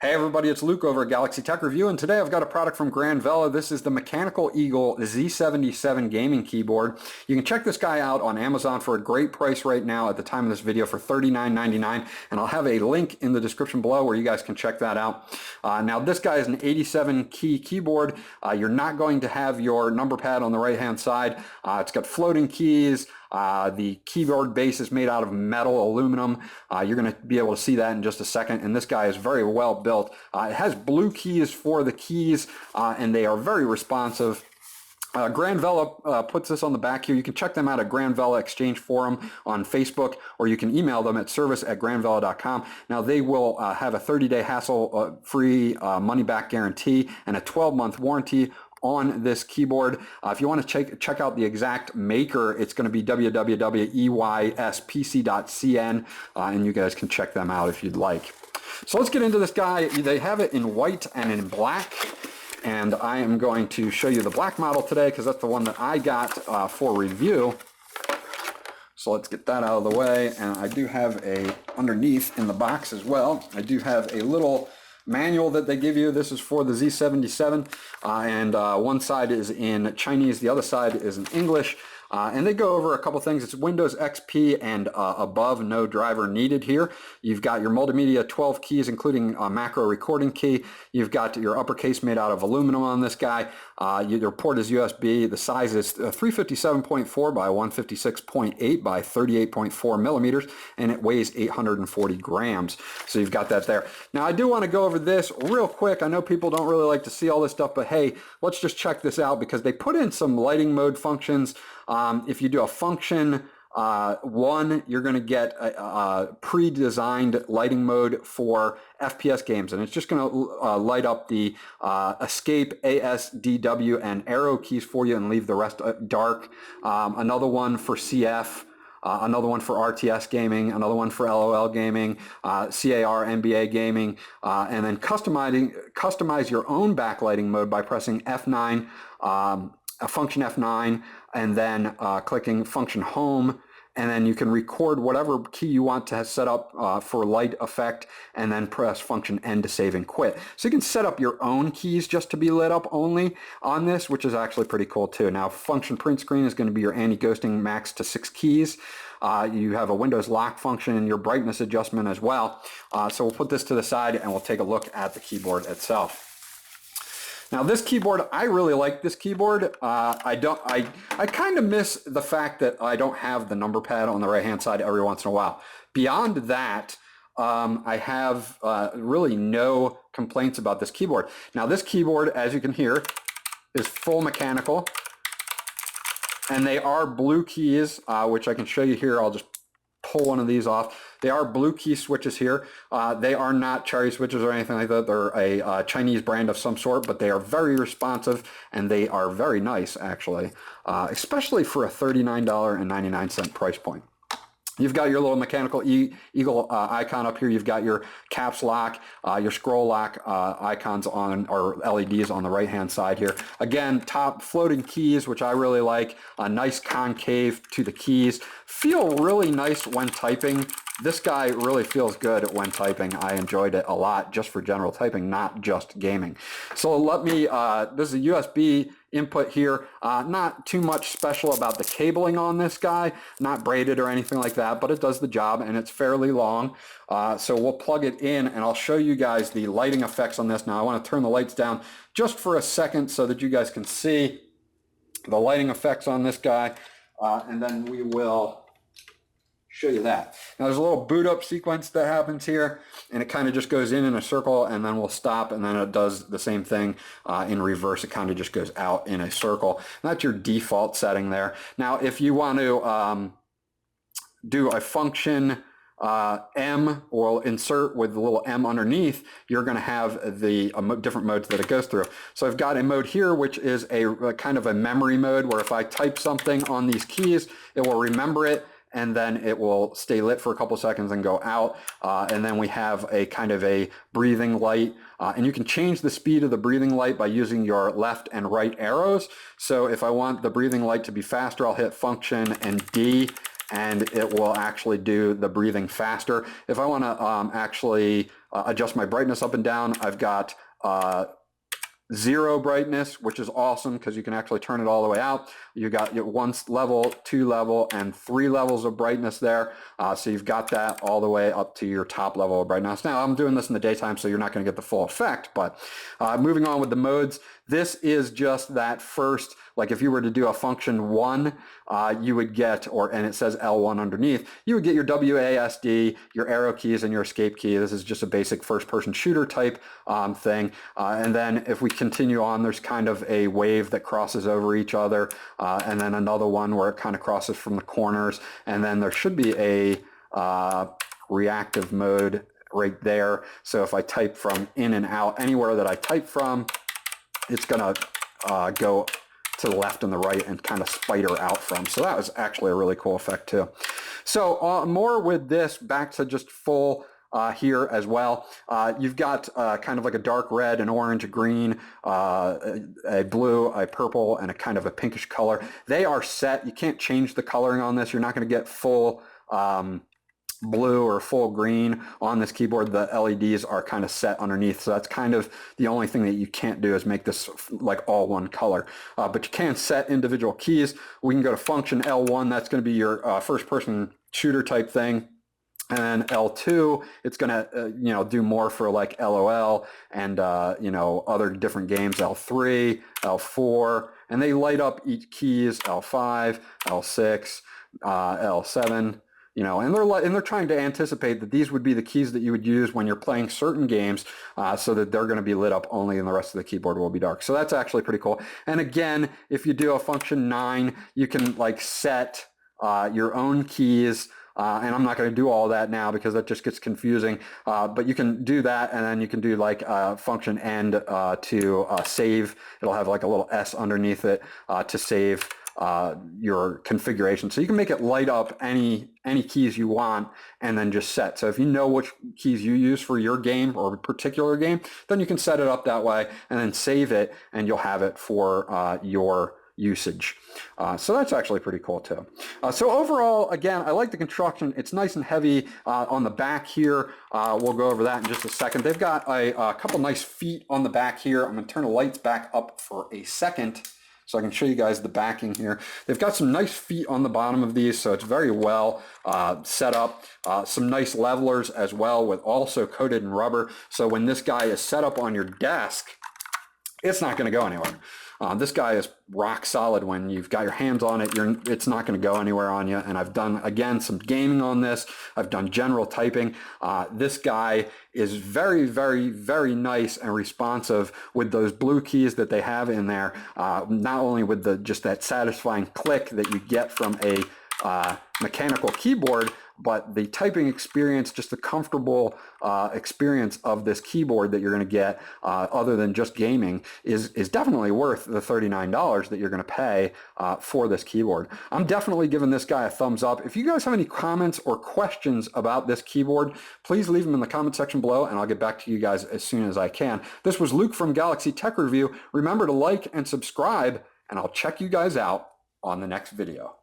Hey everybody, it's Luke over at Galaxy Tech Review, and today I've got a product from Grand Vela. This is the Mechanical Eagle Z-77 gaming keyboard. You can check this guy out on Amazon for a great price right now at the time of this video for $39.99, and I'll have a link in the description below where you guys can check that out. Now this guy is an 87 key keyboard. You're not going to have your number pad on the right hand side. It's got floating keys. The keyboard base is made out of metal aluminum. You're going to be able to see that in just a second, and this guy is very well built. It has blue keys for the keys, and they are very responsive. Grand Vela puts this on the back here. You can check them out at Grand Vela Exchange Forum on Facebook, or you can email them at service@grandvela.com. Now, they will have a 30-day hassle-free money-back guarantee and a 12-month warranty on this keyboard. If you want to check out the exact maker, it's going to be www.eyspc.cn, and you guys can check them out if you'd like. So let's get into this guy. They have it in white and in black, and I am going to show you the black model today because that's the one that I got for review. So let's get that out of the way, and I do have underneath in the box as well, I do have a little manual that they give you. This is for the Z77, and one side is in Chinese, the other side is in English, and they go over a couple things. It's Windows XP and above, no driver needed here. You've got your multimedia 12 keys, including a macro recording key. You've got your uppercase made out of aluminum on this guy. Your port is USB. The size is 357.4 by 156.8 by 38.4 millimeters, and it weighs 840 grams. So you've got that there. Now I do want to go over this real quick. I know people don't really like to see all this stuff, but hey, let's just check this out because they put in some lighting mode functions. If you do a function 1, you're going to get a pre-designed lighting mode for FPS games, and it's just going to light up the escape, ASDW, and arrow keys for you and leave the rest dark. Another one for CF. Another one for RTS gaming, another one for LOL gaming, CAR NBA gaming, and then customize your own backlighting mode by pressing F9, function F9, and then clicking function home, and then you can record whatever key you want to set up for light effect, and then press function N to save and quit. So you can set up your own keys just to be lit up only on this, which is actually pretty cool too. Now, function print screen is going to be your anti-ghosting max to 6 keys. You have a Windows lock function and your brightness adjustment as well. So we'll put this to the side and we'll take a look at the keyboard itself. Now this keyboard, I really like this keyboard. I kind of miss the fact that I don't have the number pad on the right hand side every once in a while. Beyond that, I have really no complaints about this keyboard. Now this keyboard, as you can hear, is full mechanical, and they are blue keys, which I can show you here. I'll just pull one of these off. They are blue key switches here. They are not cherry switches or anything like that. They're a Chinese brand of some sort, but they are very responsive and they are very nice actually, especially for a $39.99 price point. You've got your little mechanical eagle icon up here. You've got your caps lock, your scroll lock icons on, or LEDs on the right hand side here. Again, top floating keys, which I really like. A nice concave to the keys. Feel really nice when typing. This guy really feels good when typing. I enjoyed it a lot just for general typing, not just gaming. So let me, this is a USB input here. Not too much special about the cabling on this guy, not braided or anything like that, but it does the job and it's fairly long. So we'll plug it in and I'll show you guys the lighting effects on this. Now I want to turn the lights down just for a second so that you guys can see the lighting effects on this guy, and then we will show you that. Now there's a little boot up sequence that happens here, and it kind of just goes in a circle and then we'll stop, and then it does the same thing in reverse. It kind of just goes out in a circle. And that's your default setting there. Now if you want to do a function M, or insert with the little M underneath, you're going to have the different modes that it goes through. So I've got a mode here which is a kind of a memory mode where if I type something on these keys, it will remember it and then it will stay lit for a couple seconds and go out. And then we have a kind of a breathing light, and you can change the speed of the breathing light by using your left and right arrows. So if I want the breathing light to be faster, I'll hit function and D, and it will actually do the breathing faster. If I want to actually adjust my brightness up and down, I've got 0 brightness, which is awesome because you can actually turn it all the way out. You got your 1 level, 2 level, and 3 levels of brightness there. So you've got that all the way up to your top level of brightness. Now I'm doing this in the daytime, so you're not going to get the full effect, but moving on with the modes, this is just that first, like if you were to do a function 1, you would get, and it says L1 underneath, you would get your WASD, your arrow keys, and your escape key. This is just a basic first-person shooter type thing. And then if we continue on, there's kind of a wave that crosses over each other, and then another one where it kind of crosses from the corners, and then there should be a reactive mode right there. So if I type from in and out, anywhere that I type from, it's going to go to the left and the right and kind of spider out from. So that was actually a really cool effect too. So more with this, back to just full here as well. You've got kind of like a dark red, an orange, a green, a blue, a purple, and a kind of a pinkish color. They are set. You can't change the coloring on this. You're not going to get full blue or full green on this keyboard. The LEDs are kind of set underneath, so that's kind of the only thing that you can't do is make this like all one color. But you can set individual keys. We can go to function L1. That's going to be your first person shooter type thing. And then L2, it's going to, do more for like LOL and, other different games, L3, L4, and they light up each keys, L5, L6, L7, and they're trying to anticipate that these would be the keys that you would use when you're playing certain games, so that they're going to be lit up only and the rest of the keyboard will be dark. So that's actually pretty cool. And again, if you do a function 9, you can like set your own keys. And I'm not going to do all that now because that just gets confusing. But you can do that, and then you can do like function end to save. It'll have like a little S underneath it to save your configuration. So you can make it light up any keys you want and then just set. So if you know which keys you use for your game or a particular game, then you can set it up that way and then save it, and you'll have it for your usage. So that's actually pretty cool too. So overall, again, I like the construction. It's nice and heavy on the back here. We'll go over that in just a second. They've got a couple nice feet on the back here. I'm going to turn the lights back up for a second so I can show you guys the backing here. They've got some nice feet on the bottom of these, so it's very well set up. Some nice levelers as well, with also coated in rubber. So when this guy is set up on your desk, it's not going to go anywhere. This guy is rock solid. When you've got your hands on it, it's not going to go anywhere on you. And I've done, again, some gaming on this. I've done general typing. This guy is very, very, very nice and responsive with those blue keys that they have in there. Not only with just that satisfying click that you get from a mechanical keyboard, but the typing experience, just the comfortable experience of this keyboard that you're going to get, other than just gaming, is definitely worth the $39 that you're going to pay for this keyboard. I'm definitely giving this guy a thumbs up. If you guys have any comments or questions about this keyboard, please leave them in the comment section below, and I'll get back to you guys as soon as I can. This was Luke from Galaxy Tech Review. Remember to like and subscribe, and I'll check you guys out on the next video.